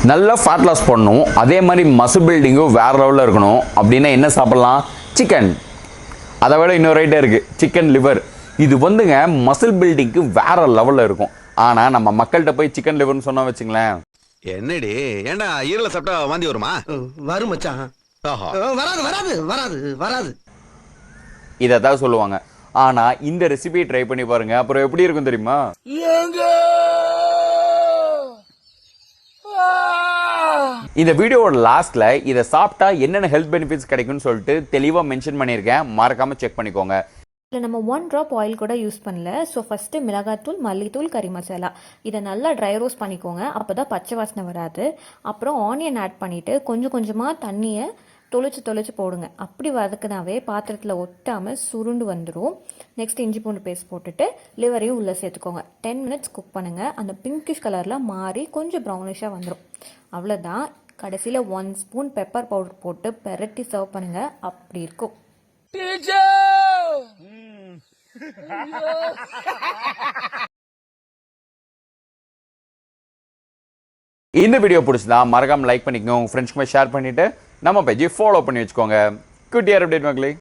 நல்ல fat loss பண்ணணும், அதே மாதிரி மசில் பில்டிங்கும் வேறு லெவலில் இருக்கணும் அப்படின்னா என்ன சாப்பிட்லாம்? சிக்கன். அதை விட இன்னொரு ஐட்டம் இருக்குது, சிக்கன் லிவர். இது வந்துங்க மசில் பில்டிங்க்கு வேறு லெவலில் இருக்கும். ஆனால் நம்ம மக்கள்கிட்ட போய் சிக்கன் லிவர்னு சொன்னால் வச்சுங்களேன், என்னடி ஏண்டா ஈரல சாப்பிட்டா வாந்தி வருமா? வரும் மச்சான். வராது வராது வராது வராது இதை தான் சொல்லுவாங்க. ஆனால் இந்த ரெசிபியை ட்ரை பண்ணி பாருங்க, அப்புறம் எப்படி இருக்கும் தெரியுமா? இந்த வீடியோவோட லாஸ்ட்ல இதை சாப்பிட்டா என்னென்ன ஹெல்த் பெனிஃபிட்ஸ் கிடைக்கும்னு சொல்லிட்டு தெளிவாக மென்ஷன் பண்ணியிருக்கேன், மறக்காம செக் பண்ணிக்கோங்க. இதில் நம்ம 1 ட்ராப் ஆயில் கூட யூஸ் பண்ணல. ஸோ ஃபஸ்ட்டு மிளகாத்தூள், மல்லித்தூள், கறி மசாலா இதை நல்லா ட்ரை ரோஸ்ட் பண்ணிக்கோங்க, அப்போ தான் பச்சை வாசனை வராது. அப்புறம் ஆனியன் ஆட் பண்ணிவிட்டு கொஞ்சம் கொஞ்சமாக தண்ணியை தொளிச்சு போடுங்க. அப்படி வதக்குனாவே பாத்திரத்தில் ஒட்டாமல் சுருண்டு வந்துடும். நெக்ஸ்ட் இஞ்சி பூண்டு பேஸ்ட் போட்டுட்டு லிவரையும் உள்ளே சேர்த்துக்கோங்க. 10 மினிட்ஸ் குக் பண்ணுங்கள். அந்த பிங்கிஷ் கலரில் மாறி கொஞ்சம் ப்ரௌனிஷாக வந்துடும். அவ்வளோதான். கடைசியில் 1 ஸ்பூன் பெப்பர் பவுடர் போட்டு பெரட்டி சர்வ் பண்ணுங்கள். அப்படி இருக்கும். இந்த வீடியோ பிடிச்சதா மறக்காம லைக் பண்ணிக்கோங்க, உங்கள் ஃப்ரெண்ட்ஸ்க்குமே ஷேர் பண்ணிவிட்டு நம்ம பேஜை ஃபாலோ பண்ணி வச்சுக்கோங்க. குட்டியார் அப்டேட் மக்களே.